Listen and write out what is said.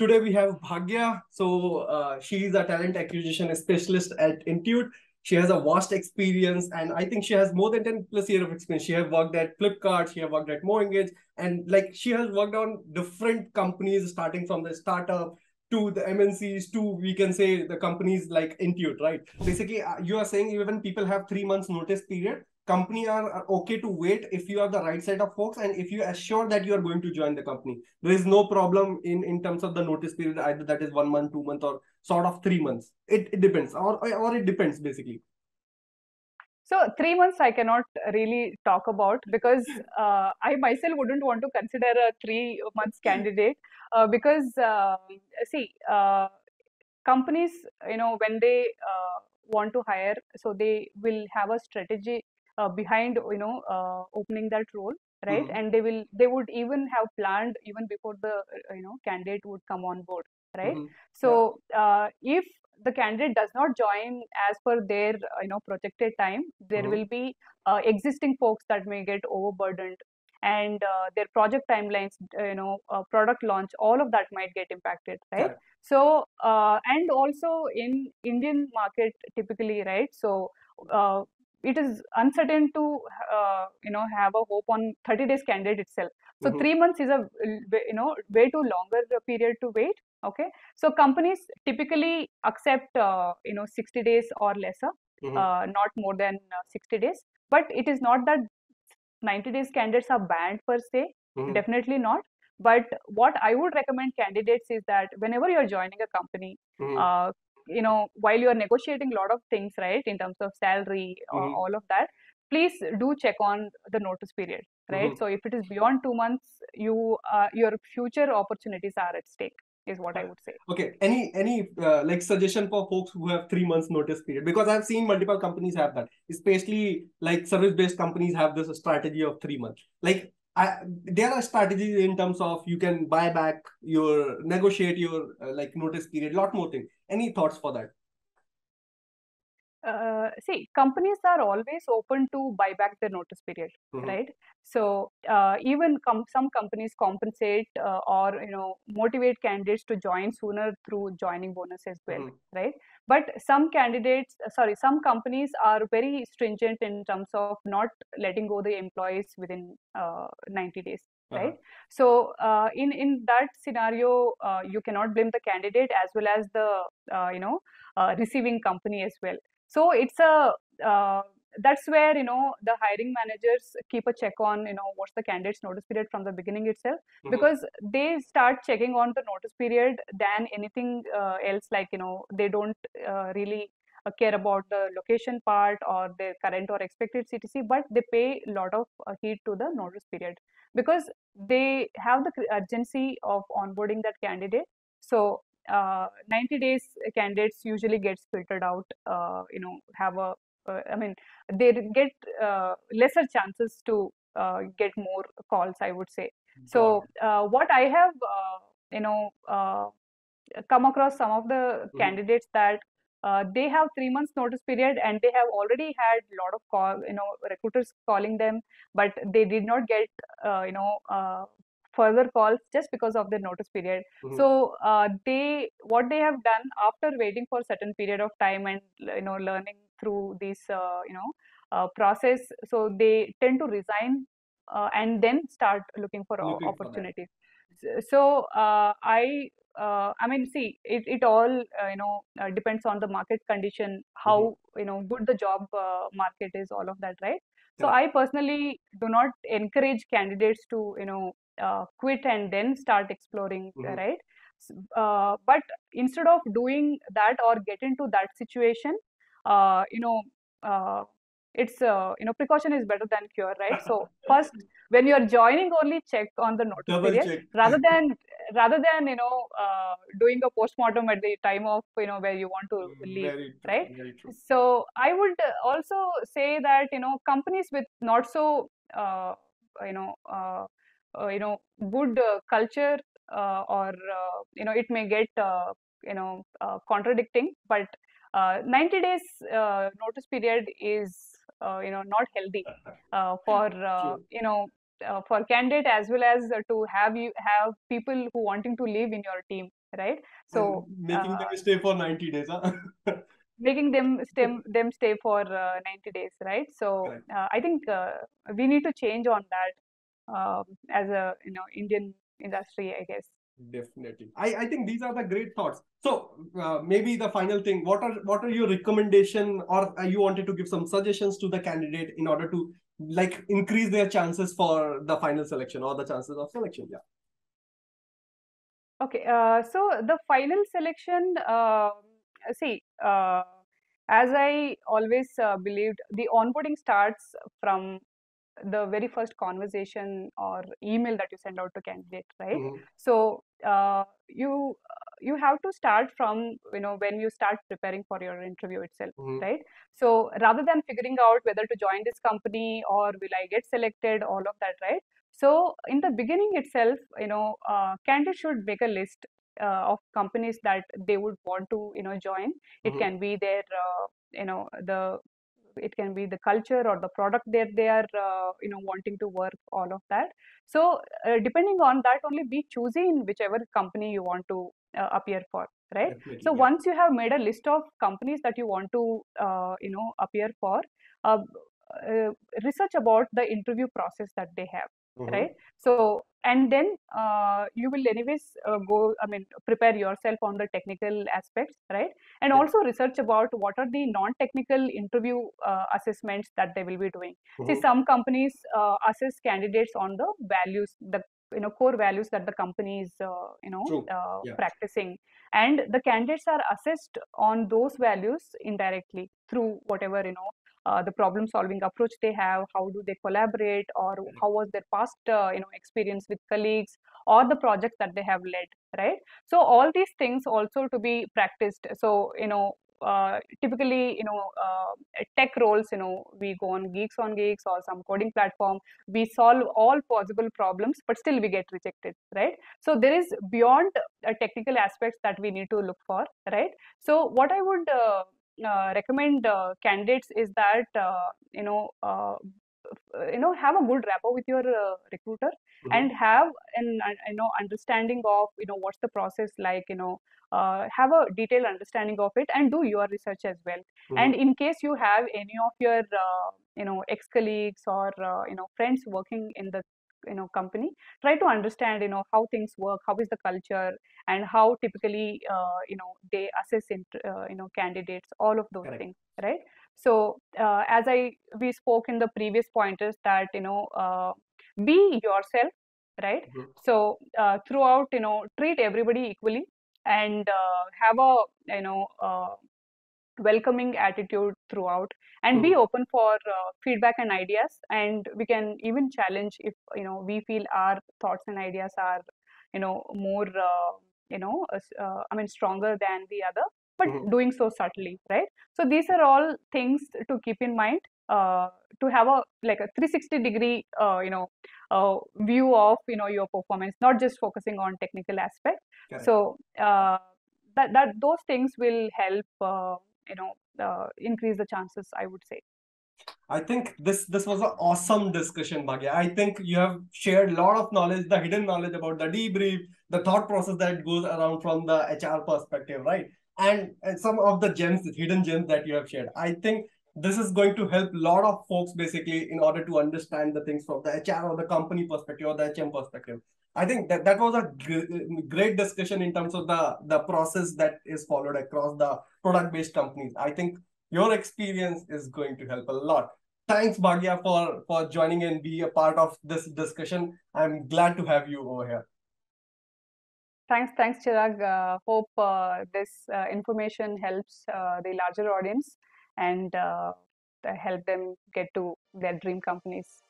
today we have Bhagya. So she is a talent acquisition specialist at Intuit. She has a vast experience, and I think she has more than 10 plus years of experience. She has worked at Flipkart, she has worked at MoEngage, and like she has worked on different companies, starting from the startup to the MNCs to, we can say, the companies like Intuit, right? Basically, you are saying even people have 3 months notice period, company are okay to wait if you are the right set of folks and if you assure that you are going to join the company. There is no problem in terms of the notice period, either that is 1 month, 2 months, or sort of 3 months. It depends, or it depends basically. So 3 months I cannot really talk about because I myself wouldn't want to consider a 3 months candidate because see companies, when they want to hire, so they will have a strategy behind opening that role, right? Mm-hmm. And they would even have planned even before the candidate would come on board, right? Mm-hmm. Yeah. So if the candidate does not join as per their projected time, there Mm-hmm. will be existing folks that may get overburdened, and their project timelines, product launch, all of that might get impacted, right? Correct. So and also in Indian market typically, right? So it is uncertain to have a hope on 30 days candidate itself. So Mm-hmm. 3 months is a way too longer period to wait. Okay, so companies typically accept 60 days or lesser, Mm-hmm. not more than 60 days. But it is not that 90 days candidates are banned per se, Mm-hmm. definitely not. But what I would recommend candidates is that whenever you're joining a company, Mm-hmm. uh, while you're negotiating a lot of things, right, in terms of salary or Mm-hmm. all of that, please do check on the notice period, right? Mm-hmm. So if it is beyond 2 months, your future opportunities are at stake, is what I would say. Okay. Any like suggestion for folks who have 3 months notice period? Because I've seen multiple companies have that, especially like service-based companies have this strategy of 3 months. Like there are strategies in terms of you can buy back your negotiate your like notice period, lot more things. Any thoughts for that? See, companies are always open to buy back their notice period, Mm-hmm. right? So even some companies compensate or motivate candidates to join sooner through joining bonus as well, Mm-hmm. right? But some companies are very stringent in terms of not letting go the employees within 90 days. Uh-huh. Right, so in that scenario, you cannot blame the candidate as well as the receiving company as well. So it's a that's where the hiring managers keep a check on what's the candidate's notice period from the beginning itself, Mm-hmm. because they start checking on the notice period than anything else. Like they don't really care about the location part or their current or expected CTC, but they pay a lot of heed to the notice period because they have the urgency of onboarding that candidate. So 90 days candidates usually gets filtered out, have a I mean, they get lesser chances to get more calls, I would say. Got So what I have you know come across some of the it. Mm-hmm. candidates that they have 3 months notice period and they have already had a lot of recruiters calling them, but they did not get further calls just because of their notice period. Mm-hmm. So they what they have done after waiting for a certain period of time and learning through this process, so they tend to resign and then start looking for Looking for that. opportunities. So I mean, see, it all depends on the market condition, Mm-hmm. how good the job market is, all of that, right? So Correct. I personally do not encourage candidates to quit and then start exploring, Mm-hmm. right? But instead of doing that or get into that situation, uh, you know, uh, it's precaution is better than cure, right? So first, when you are joining, only check on the notice Double period check. rather than doing a postmortem at the time of where you want to leave, Very true. right? Very true. So I would also say that companies with not so you know good culture, or it may get contradicting, but 90 days notice period is not healthy for True. for candidate as well as to have people who wanting to live in your team. right? And So making them stay for 90 days, huh? making them stay for 90 days, right? So Correct. I think we need to change on that as a Indian industry, I guess. Definitely. I think these are the great thoughts. So maybe the final thing, what are your recommendation, or you wanted to give some suggestions to the candidate in order to like increase their chances for the final selection or the chances of selection? Yeah. Okay, so the final selection, see, as I always believed, the onboarding starts from the very first conversation or email that you send out to candidate, right? Mm-hmm. So you have to start from when you start preparing for your interview itself, Mm-hmm. right? So rather than figuring out whether to join this company or will I get selected, all of that, right? So in the beginning itself, candidates should make a list of companies that they would want to join. It Mm-hmm. can be their the it can be the culture or the product that they are wanting to work, all of that. So depending on that only, be choosy in whichever company you want to appear for, right? Definitely. So Yeah. once you have made a list of companies that you want to appear for, uh, uh, research about the interview process that they have, Mm-hmm. right? So and then you will anyways go, I mean, prepare yourself on the technical aspects, right? And Yeah. also research about what are the non-technical interview assessments that they will be doing. See, Mm-hmm. some companies assess candidates on the values, the core values that the company is True. Yeah. practicing, and the candidates are assessed on those values indirectly through whatever the problem solving approach they have, how do they collaborate, or Correct. how was their past experience with colleagues or the projects that they have led, right? So all these things also to be practiced. So typically tech roles, we go on geeks or some coding platform, we solve all possible problems, but still we get rejected, right? So there is beyond technical aspects that we need to look for, right? So what I would recommend candidates is that have a good rapport with your recruiter, Mm-hmm. and have an understanding of what's the process like, have a detailed understanding of it, and do your research as well. Mm-hmm. And in case you have any of your ex colleagues or friends working in the company, try to understand how things work, how is the culture, and how typically they assess candidates, all of those Correct. things, right? So as we spoke in the previous pointers that be yourself, right? Mm-hmm. So throughout, treat everybody equally, and have a welcoming attitude throughout, and be Mm-hmm. open for feedback and ideas, and we can even challenge if we feel our thoughts and ideas are more I mean stronger than the other, but Mm-hmm. doing so subtly, right? So these are all things to keep in mind, to have a like a 360-degree view of your performance, not just focusing on technical aspect. Correct. So that those things will help increase the chances, I would say. I think this was an awesome discussion, Bhagya. I think you have shared a lot of knowledge, the hidden knowledge about the debrief, the thought process that goes around from the HR perspective, right? And some of the gems, hidden gems that you have shared. I think this is going to help a lot of folks basically in order to understand the things from the HR or the company perspective or the HM perspective. I think that was a great discussion in terms of the process that is followed across the product based companies. I think your experience is going to help a lot. Thanks, Bhagya, for joining and be a part of this discussion. I'm glad to have you over here. Thanks, Chirag. Hope this information helps the larger audience, and help them get to their dream companies.